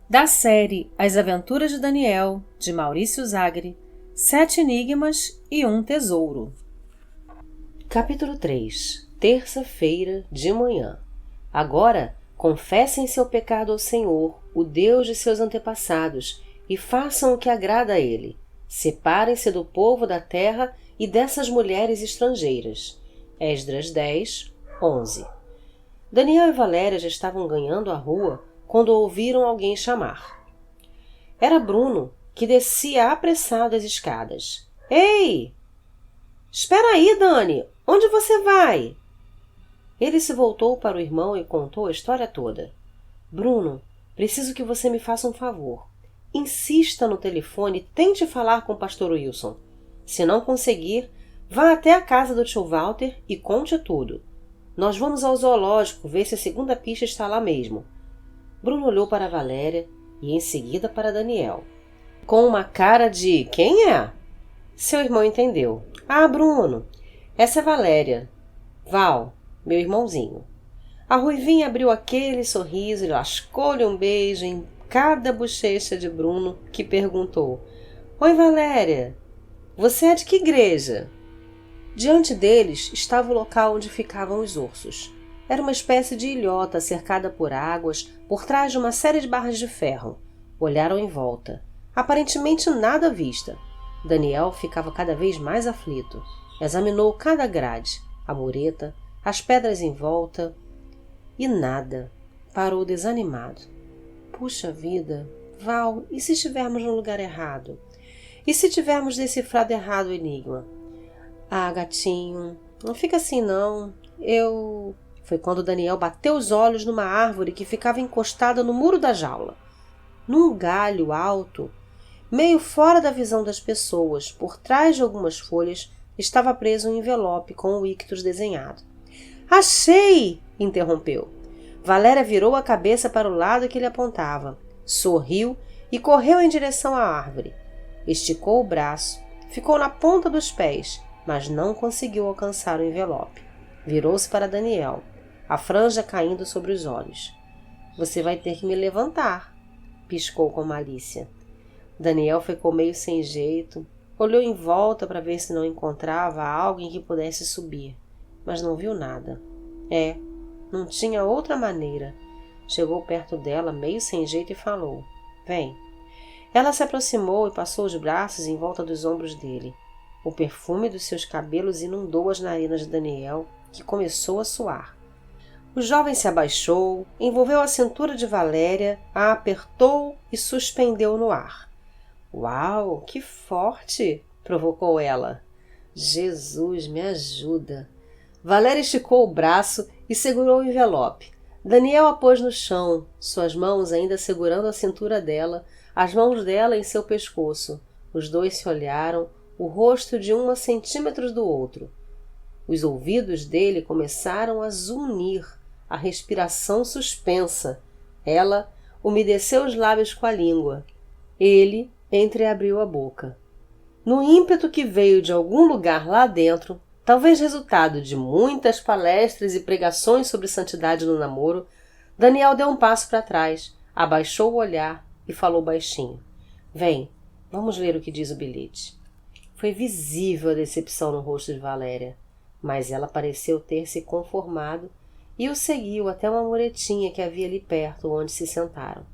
Da série As Aventuras de Daniel, de Maurício Zagre, 7 enigmas e um tesouro. Capítulo 3. Terça-feira de manhã. Agora, confessem seu pecado ao Senhor, o Deus de seus antepassados, e façam o que agrada a Ele. Separem-se do povo da terra e dessas mulheres estrangeiras. Esdras 10, 11. Daniel e Valéria já estavam ganhando a rua quando ouviram alguém chamar. Era Bruno, que descia apressado as escadas. — Ei! Espera aí, Dani! Onde você vai? Ele se voltou para o irmão e contou a história toda. — Bruno, preciso que você me faça um favor. Insista no telefone e tente falar com o pastor Wilson. Se não conseguir, vá até a casa do tio Walter e conte tudo. Nós vamos ao zoológico ver se a segunda pista está lá mesmo. Bruno olhou para Valéria e em seguida para Daniel, com uma cara de quem é? Seu irmão entendeu. — Ah, Bruno, essa é Valéria. Val, meu irmãozinho. A ruivinha abriu aquele sorriso e lascou-lhe um beijo em cada bochecha de Bruno, que perguntou: — Oi, Valéria, você é de que igreja? Diante deles estava o local onde ficavam os ursos. Era uma espécie de ilhota cercada por águas, por trás de uma série de barras de ferro. Olharam em volta. Aparentemente nada à vista. Daniel ficava cada vez mais aflito. Examinou cada grade, a mureta, as pedras em volta. E nada. Parou desanimado. Puxa vida, Val, e se estivermos no lugar errado? E se tivermos decifrado errado o enigma? Ah, gatinho, não fica assim não. Foi quando Daniel bateu os olhos numa árvore que ficava encostada no muro da jaula. Num galho alto, meio fora da visão das pessoas, por trás de algumas folhas, estava preso um envelope com o ictus desenhado. — Achei! — interrompeu. Valéria virou a cabeça para o lado que ele apontava, sorriu e correu em direção à árvore. Esticou o braço, ficou na ponta dos pés, mas não conseguiu alcançar o envelope. Virou-se para Daniel, a franja caindo sobre os olhos. — Você vai ter que me levantar — piscou com malícia. Daniel ficou meio sem jeito, olhou em volta para ver se não encontrava alguém que pudesse subir, mas não viu nada. Não tinha outra maneira. Chegou perto dela, meio sem jeito, e falou: — Vem. Ela se aproximou e passou os braços em volta dos ombros dele. O perfume dos seus cabelos inundou as narinas de Daniel, que começou a suar. O jovem se abaixou, envolveu a cintura de Valéria, a apertou e suspendeu no ar. — Uau, que forte! — provocou ela. — Jesus, me ajuda! Valéria esticou o braço e segurou o envelope. Daniel a pôs no chão, suas mãos ainda segurando a cintura dela, as mãos dela em seu pescoço. Os dois se olharam, o rosto de um a centímetros do outro. Os ouvidos dele começaram a zunir, a respiração suspensa. Ela umedeceu os lábios com a língua. Ele entreabriu a boca. No ímpeto que veio de algum lugar lá dentro, talvez resultado de muitas palestras e pregações sobre santidade no namoro, Daniel deu um passo para trás, abaixou o olhar e falou baixinho: — Vem, vamos ler o que diz o bilhete. Foi visível a decepção no rosto de Valéria, mas ela pareceu ter se conformado e o seguiu até uma muretinha que havia ali perto, onde se sentaram.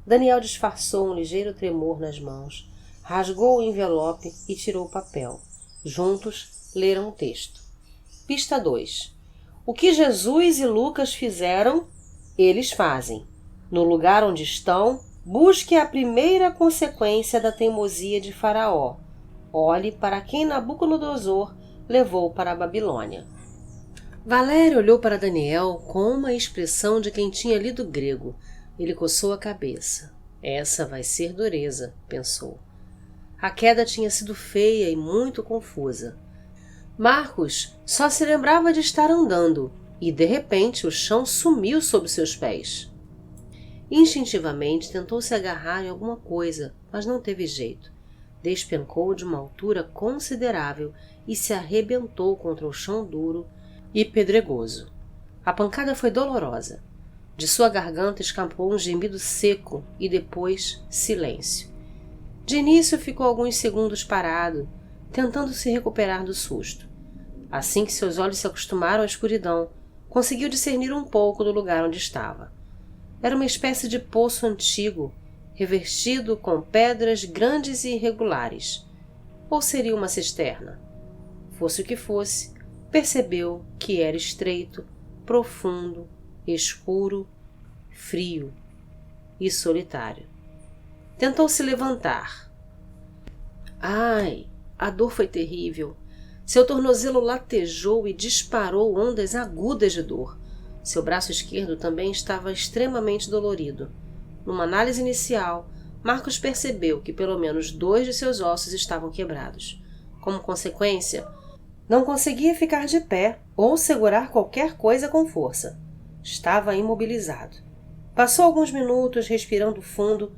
Daniel disfarçou um ligeiro tremor nas mãos, rasgou o envelope e tirou o papel. Juntos, leram o texto. Pista 2. O que Jesus e Lucas fizeram, eles fazem. No lugar onde estão, busque a primeira consequência da teimosia de Faraó. Olhe para quem Nabucodonosor levou para a Babilônia. Valéria olhou para Daniel com uma expressão de quem tinha lido grego. Ele coçou a cabeça. Essa vai ser dureza, pensou. A queda tinha sido feia e muito confusa. Marcos só se lembrava de estar andando e, de repente, o chão sumiu sob seus pés. Instintivamente tentou se agarrar em alguma coisa, mas não teve jeito. Despencou de uma altura considerável e se arrebentou contra o chão duro e pedregoso. A pancada foi dolorosa. De sua garganta escapou um gemido seco e depois silêncio. De início ficou alguns segundos parado, tentando se recuperar do susto. Assim que seus olhos se acostumaram à escuridão, conseguiu discernir um pouco do lugar onde estava. Era uma espécie de poço antigo, revestido com pedras grandes e irregulares. Ou seria uma cisterna? Fosse o que fosse, percebeu que era estreito, profundo, escuro, frio e solitário. Tentou se levantar. Ai, a dor foi terrível. Seu tornozelo latejou e disparou ondas agudas de dor. Seu braço esquerdo também estava extremamente dolorido. Numa análise inicial, Marcos percebeu que pelo menos 2 de seus ossos estavam quebrados. Como consequência, não conseguia ficar de pé ou segurar qualquer coisa com força. Estava imobilizado. Passou alguns minutos respirando fundo,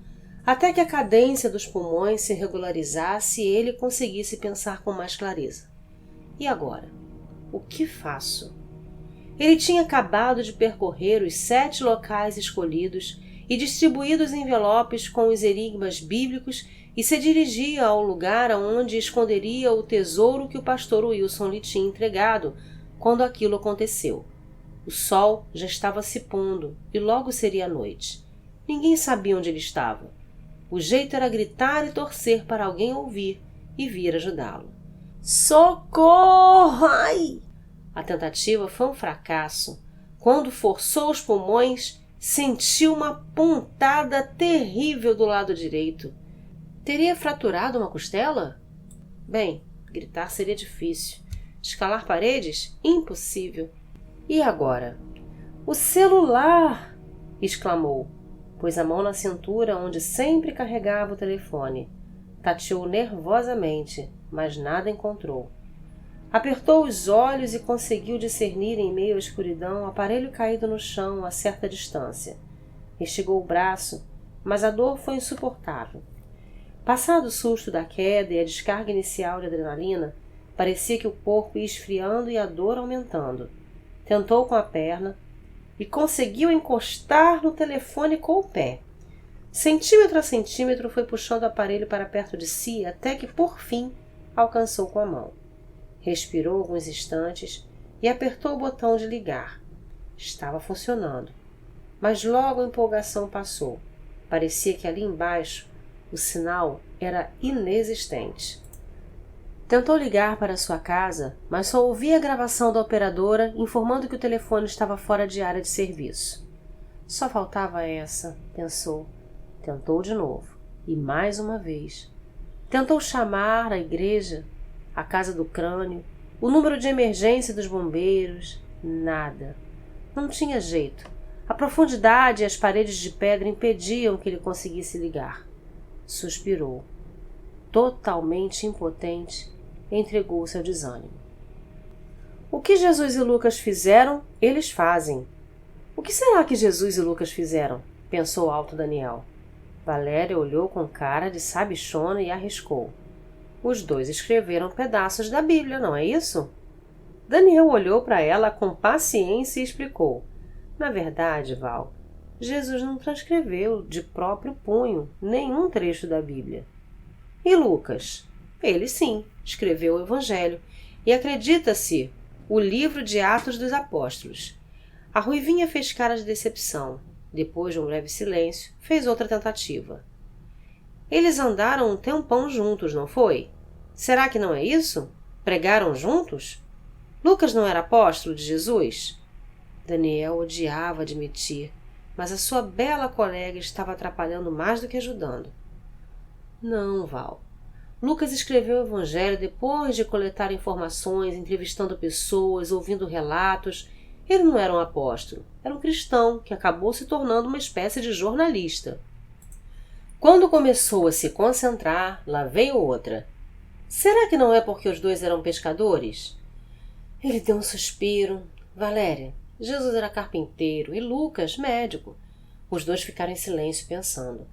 até que a cadência dos pulmões se regularizasse e ele conseguisse pensar com mais clareza. E agora? O que faço? Ele tinha acabado de percorrer os 7 locais escolhidos e distribuído os envelopes com os enigmas bíblicos e se dirigia ao lugar aonde esconderia o tesouro que o pastor Wilson lhe tinha entregado quando aquilo aconteceu. O sol já estava se pondo e logo seria noite. Ninguém sabia onde ele estava. O jeito era gritar e torcer para alguém ouvir e vir ajudá-lo. Socorro! Ai! A tentativa foi um fracasso. Quando forçou os pulmões, sentiu uma pontada terrível do lado direito. Teria fraturado uma costela? Bem, gritar seria difícil. Escalar paredes? Impossível. E agora? O celular! Exclamou. Pôs a mão na cintura onde sempre carregava o telefone. Tateou nervosamente, mas nada encontrou. Apertou os olhos e conseguiu discernir em meio à escuridão o aparelho caído no chão a certa distância. Esticou o braço, mas a dor foi insuportável. Passado o susto da queda e a descarga inicial de adrenalina, parecia que o corpo ia esfriando e a dor aumentando. Tentou com a perna e conseguiu encostar no telefone com o pé. Centímetro a centímetro foi puxando o aparelho para perto de si até que, por fim, alcançou com a mão. Respirou alguns instantes e apertou o botão de ligar. Estava funcionando, mas logo a empolgação passou. Parecia que ali embaixo o sinal era inexistente. Tentou ligar para sua casa, mas só ouvia a gravação da operadora informando que o telefone estava fora de área de serviço. Só faltava essa, pensou. Tentou de novo, e mais uma vez. Tentou chamar a igreja, a casa do crânio, o número de emergência dos bombeiros. Nada. Não tinha jeito. A profundidade e as paredes de pedra impediam que ele conseguisse ligar. Suspirou. Totalmente impotente, entregou-se ao desânimo. O que Jesus e Lucas fizeram, eles fazem. O que será que Jesus e Lucas fizeram? Pensou alto Daniel. Valéria olhou com cara de sabichona e arriscou. Os 2 escreveram pedaços da Bíblia, não é isso? Daniel olhou para ela com paciência e explicou. Na verdade, Val, Jesus não transcreveu de próprio punho nenhum trecho da Bíblia. E Lucas? Ele sim, escreveu o Evangelho e acredita-se o livro de Atos dos Apóstolos. A ruivinha fez cara de decepção. Depois de um breve silêncio, fez outra tentativa. Eles andaram um tempão juntos, não foi? Será que não é isso? Pregaram juntos? Lucas não era apóstolo de Jesus? Daniel odiava admitir, mas a sua bela colega estava atrapalhando mais do que ajudando. Não, Val. Lucas escreveu o Evangelho depois de coletar informações, entrevistando pessoas, ouvindo relatos. Ele não era um apóstolo, era um cristão que acabou se tornando uma espécie de jornalista. Quando começou a se concentrar, lá veio outra. Será que não é porque os 2 eram pescadores? Ele deu um suspiro. Valéria, Jesus era carpinteiro e Lucas, médico. Os 2 ficaram em silêncio pensando.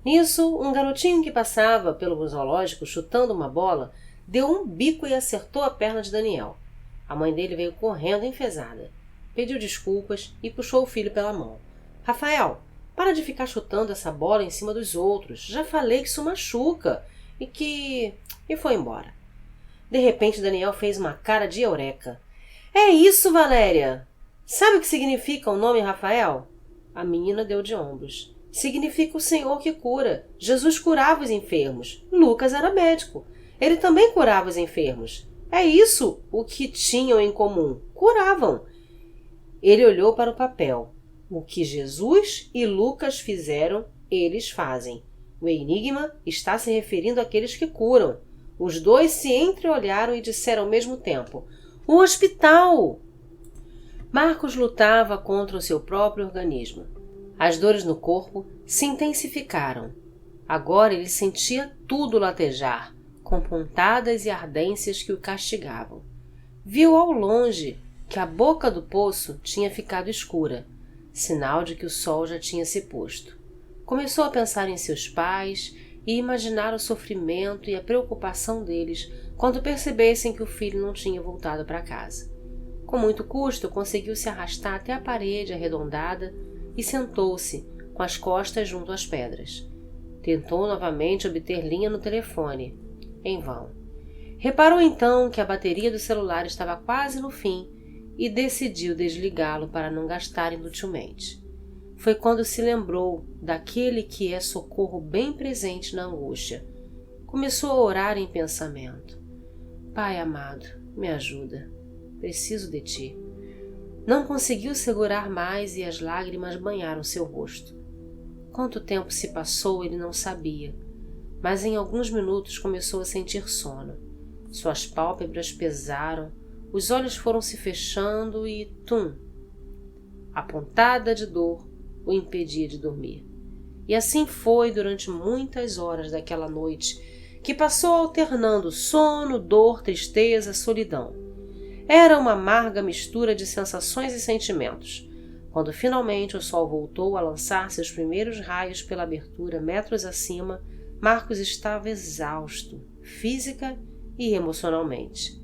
Nisso, um garotinho que passava pelo zoológico chutando uma bola deu um bico e acertou a perna de Daniel. A mãe dele veio correndo enfesada. Pediu desculpas e puxou o filho pela mão. Rafael, para de ficar chutando essa bola em cima dos outros. Já falei que isso machuca. E foi embora. De repente, Daniel fez uma cara de eureka. É isso, Valéria! Sabe o que significa o nome Rafael? A menina deu de ombros. Significa o Senhor que cura. Jesus curava os enfermos. Lucas era médico. Ele também curava os enfermos. É isso o que tinham em comum. Curavam. Ele olhou para o papel. O que Jesus e Lucas fizeram, eles fazem. O enigma está se referindo àqueles que curam. Os dois se entreolharam e disseram ao mesmo tempo: o hospital! Marcos lutava contra o seu próprio organismo. As dores no corpo se intensificaram. Agora ele sentia tudo latejar, com pontadas e ardências que o castigavam. Viu ao longe que a boca do poço tinha ficado escura, sinal de que o sol já tinha se posto. Começou a pensar em seus pais e imaginar o sofrimento e a preocupação deles quando percebessem que o filho não tinha voltado para casa. Com muito custo, conseguiu se arrastar até a parede arredondada e sentou-se, com as costas junto às pedras. Tentou novamente obter linha no telefone. Em vão. Reparou então que a bateria do celular estava quase no fim e decidiu desligá-lo para não gastar inutilmente. Foi quando se lembrou daquele que é socorro bem presente na angústia. Começou a orar em pensamento. Pai amado, me ajuda. Preciso de ti. Não conseguiu segurar mais e as lágrimas banharam seu rosto. Quanto tempo se passou ele não sabia, mas em alguns minutos começou a sentir sono. Suas pálpebras pesaram, os olhos foram se fechando e tum! A pontada de dor o impedia de dormir. E assim foi durante muitas horas daquela noite, que passou alternando sono, dor, tristeza, solidão. Era uma amarga mistura de sensações e sentimentos. Quando finalmente o sol voltou a lançar seus primeiros raios pela abertura metros acima, Marcos estava exausto, física e emocionalmente.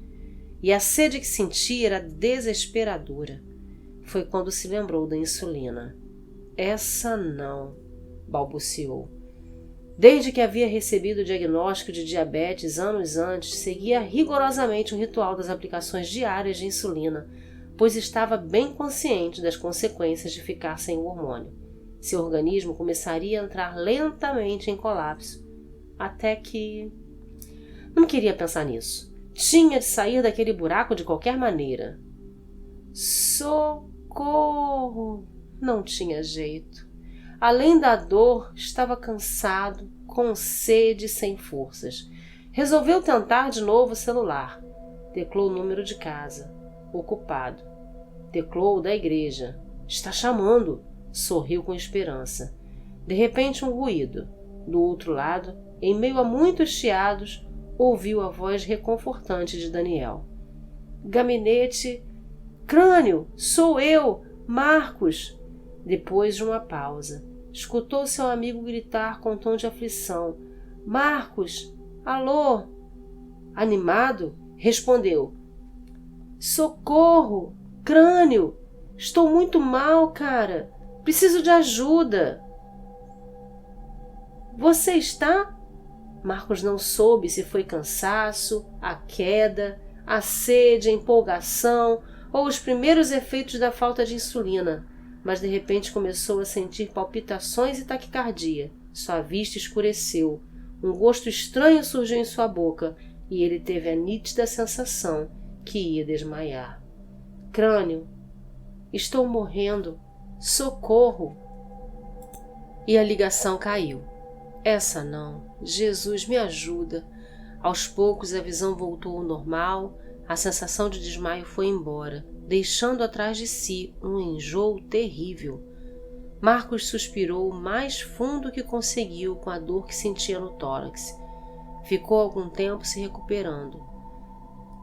E a sede que sentia era desesperadora. Foi quando se lembrou da insulina. Essa não, balbuciou. Desde que havia recebido o diagnóstico de diabetes anos antes, seguia rigorosamente o ritual das aplicações diárias de insulina, pois estava bem consciente das consequências de ficar sem o hormônio. Seu organismo começaria a entrar lentamente em colapso, até que... Não queria pensar nisso. Tinha de sair daquele buraco de qualquer maneira. Socorro! Não tinha jeito. Além da dor, estava cansado, com sede e sem forças. Resolveu tentar de novo o celular. Teclou o número de casa. Ocupado. Teclou o da igreja. Está chamando. Sorriu com esperança. De repente um ruído. Do outro lado, em meio a muitos chiados, ouviu a voz reconfortante de Daniel. Gabinete... Crânio, sou eu, Marcos. Depois de uma pausa, escutou seu amigo gritar com tom de aflição. Marcos, alô? Animado, respondeu. Socorro, Crânio, estou muito mal, cara. Preciso de ajuda. Você está? Marcos não soube se foi cansaço, a queda, a sede, a empolgação ou os primeiros efeitos da falta de insulina, mas de repente começou a sentir palpitações e taquicardia. Sua vista escureceu, um gosto estranho surgiu em sua boca e ele teve a nítida sensação que ia desmaiar. Crânio, estou morrendo, socorro! E a ligação caiu. Essa não, Jesus me ajuda. Aos poucos a visão voltou ao normal, a sensação de desmaio foi embora, deixando atrás de si um enjoo terrível. Marcos suspirou o mais fundo que conseguiu com a dor que sentia no tórax. Ficou algum tempo se recuperando.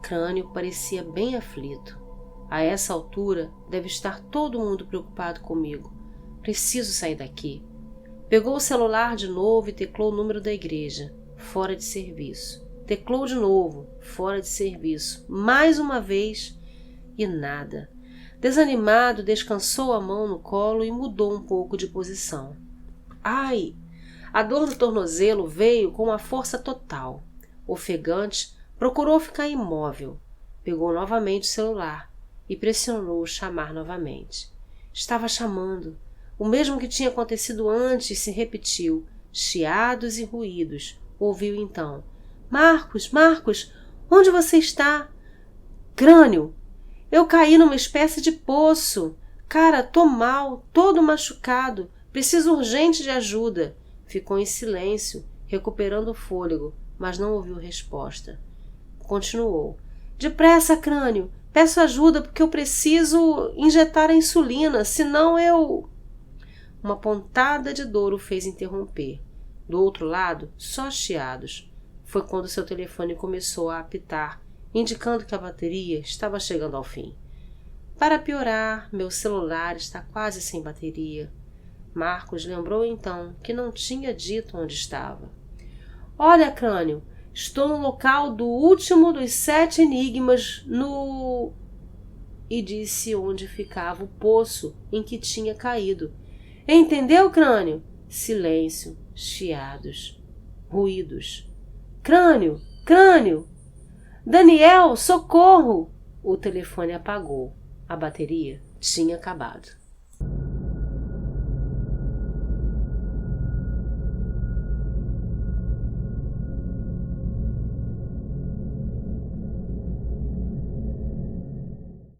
Crânio parecia bem aflito. A essa altura deve estar todo mundo preocupado comigo. Preciso sair daqui. Pegou o celular de novo e teclou o número da igreja. Fora de serviço. Teclou de novo. Fora de serviço. Mais uma vez. E nada. Desanimado, descansou a mão no colo e mudou um pouco de posição. Ai! A dor no tornozelo veio com uma força total. Ofegante, procurou ficar imóvel. Pegou novamente o celular e pressionou chamar novamente. Estava chamando. O mesmo que tinha acontecido antes se repetiu, chiados e ruídos. Ouviu então: Marcos, Marcos, onde você está? Crânio! Eu caí numa espécie de poço. Cara, tô mal, todo machucado. Preciso urgente de ajuda. Ficou em silêncio, recuperando o fôlego, mas não ouviu resposta. Continuou: Depressa, Crânio! Peço ajuda porque eu preciso injetar a insulina, senão eu... Uma pontada de dor o fez interromper. Do outro lado, só chiados. Foi quando seu telefone começou a apitar, indicando que a bateria estava chegando ao fim. Para piorar, meu celular está quase sem bateria. Marcos lembrou então que não tinha dito onde estava. Olha, Crânio, estou no local do último dos 7 enigmas no... E disse onde ficava o poço em que tinha caído. Entendeu, Crânio? Silêncio, chiados, ruídos. Crânio, Crânio! Daniel, socorro! O telefone apagou. A bateria tinha acabado.